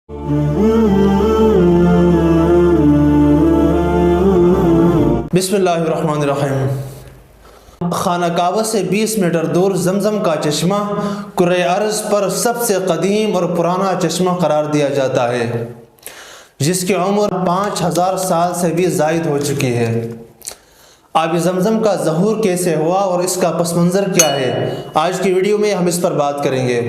بسم اللہ الرحمن الرحیم۔ خانہ کعبہ سے 20 میٹر دور زمزم کا چشمہ کرۂ ارض پر سب سے قدیم اور پرانا چشمہ قرار دیا جاتا ہے، جس کی عمر 5000 سال سے بھی زائد ہو چکی ہے۔ آب زمزم کا ظہور کیسے ہوا اور اس کا پس منظر کیا ہے، آج کی ویڈیو میں ہم اس پر بات کریں گے۔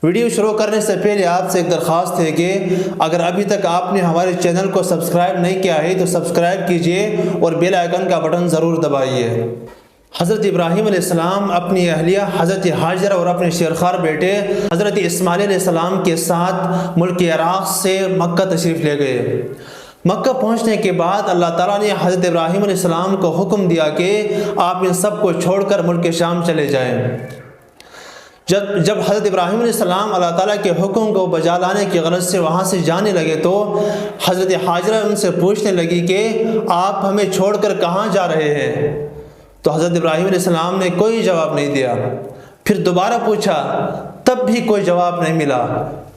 ویڈیو شروع کرنے سے پہلے آپ سے ایک درخواست ہے کہ اگر ابھی تک آپ نے ہمارے چینل کو سبسکرائب نہیں کیا ہے تو سبسکرائب کیجئے اور بیل آئیکن کا بٹن ضرور دبائیے۔ حضرت ابراہیم علیہ السلام اپنی اہلیہ حضرت ہاجرہ اور اپنے شیرخوار بیٹے حضرت اسماعیل علیہ السلام کے ساتھ ملک عراق سے مکہ تشریف لے گئے۔ مکہ پہنچنے کے بعد اللہ تعالیٰ نے حضرت ابراہیم علیہ السلام کو حکم دیا کہ آپ ان سب کو چھوڑ کر ملک شام چلے جائیں۔ جب حضرت ابراہیم علیہ السلام اللہ تعالیٰ کے حکم کو بجا لانے کی غرض سے وہاں سے جانے لگے تو حضرت ہاجرہ ان سے پوچھنے لگی کہ آپ ہمیں چھوڑ کر کہاں جا رہے ہیں؟ تو حضرت ابراہیم علیہ السلام نے کوئی جواب نہیں دیا۔ پھر دوبارہ پوچھا، تب بھی کوئی جواب نہیں ملا۔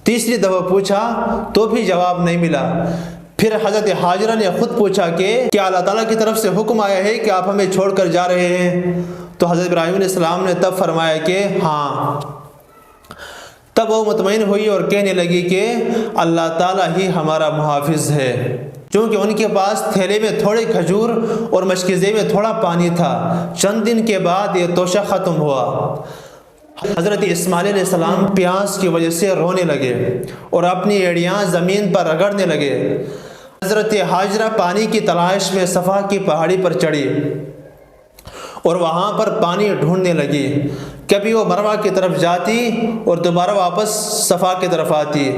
تیسری دفعہ پوچھا تو بھی جواب نہیں ملا۔ پھر حضرت ہاجرہ نے خود پوچھا کہ کیا اللہ تعالیٰ کی طرف سے حکم آیا ہے کہ آپ ہمیں چھوڑ کر جا رہے ہیں؟ تو حضرت ابراہیم علیہ السلام نے تب فرمایا کہ ہاں۔ تب وہ مطمئن ہوئی اور کہنے لگی کہ اللہ تعالیٰ ہی ہمارا محافظ ہے۔ چونکہ ان کے پاس تھیلے میں تھوڑے کھجور اور مشکزے میں تھوڑا پانی تھا۔ چند دن کے بعد یہ توشہ ختم ہوا۔ حضرت اسماعیل علیہ السلام پیاس کی وجہ سے رونے لگے اور اپنی ایڑیاں زمین پر رگڑنے لگے۔ حضرت ہاجرہ پانی کی تلاش میں صفا کی پہاڑی پر چڑھی اور وہاں پر پانی ڈھونڈنے لگی۔ کبھی وہ مروہ کی طرف جاتی اور دوبارہ واپس صفا کی طرف آتی۔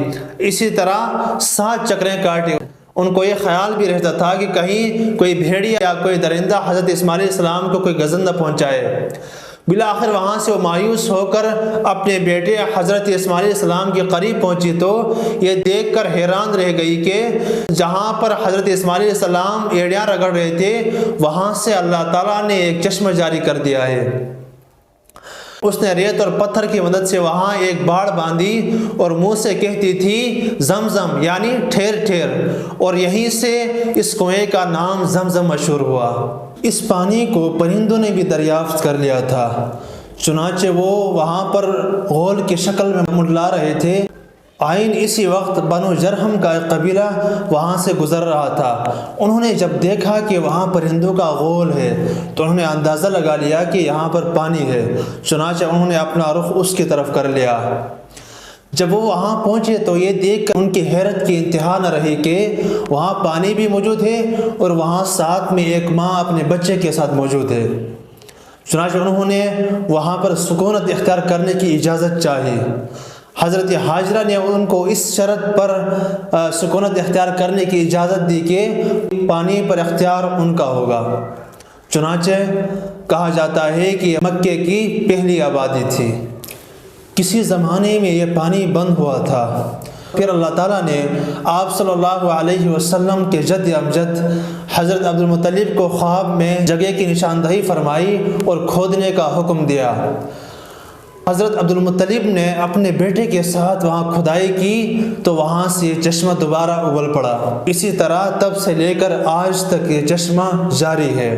اسی طرح 7 چکریں کاٹی۔ ان کو یہ خیال بھی رہتا تھا کہ کہیں کوئی بھیڑیا یا کوئی درندہ حضرت اسماعیل علیہ السلام کو کوئی غضب نہ پہنچائے۔ بالآخر وہاں سے وہ مایوس ہو کر اپنے بیٹے حضرت اسماعیل علیہ السلام کے قریب پہنچی تو یہ دیکھ کر حیران رہ گئی کہ جہاں پر حضرت اسماعیل علیہ السلام ایڑیاں رگڑ رہے تھے وہاں سے اللہ تعالیٰ نے ایک چشمہ جاری کر دیا ہے۔ اس نے ریت اور پتھر کی مدد سے وہاں ایک باڑ باندھی اور منہ سے کہتی تھی زمزم، یعنی ٹھہر ٹھہر، اور یہیں سے اس کنویں کا نام زمزم مشہور ہوا۔ اس پانی کو پرندوں نے بھی دریافت کر لیا تھا، چنانچہ وہ وہاں پر غول کی شکل میں منڈلا رہے تھے۔ آئین اسی وقت بنو جرہم کا ایک قبیلہ وہاں سے گزر رہا تھا۔ انہوں نے جب دیکھا کہ وہاں پرندوں کا غول ہے تو انہوں نے اندازہ لگا لیا کہ یہاں پر پانی ہے، چنانچہ انہوں نے اپنا رخ اس کی طرف کر لیا۔ جب وہ وہاں پہنچے تو یہ دیکھ کر ان کی حیرت کی انتہا نہ رہی کہ وہاں پانی بھی موجود ہے اور وہاں ساتھ میں ایک ماں اپنے بچے کے ساتھ موجود ہے۔ چنانچہ انہوں نے وہاں پر سکونت اختیار کرنے کی اجازت چاہی۔ حضرت ہاجرہ نے ان کو اس شرط پر سکونت اختیار کرنے کی اجازت دی کہ پانی پر اختیار ان کا ہوگا۔ چنانچہ کہا جاتا ہے کہ یہ مکے کی پہلی آبادی تھی۔ کسی زمانے میں یہ پانی بند ہوا تھا۔ پھر اللہ تعالیٰ نے آپ صلی اللہ علیہ وسلم کے جد امجد حضرت عبد المطلب کو خواب میں جگہ کی نشاندہی فرمائی اور کھودنے کا حکم دیا۔ حضرت عبد المطلب نے اپنے بیٹے کے ساتھ وہاں کھدائی کی تو وہاں سے یہ چشمہ دوبارہ ابل پڑا۔ اسی طرح تب سے لے کر آج تک یہ چشمہ جاری ہے۔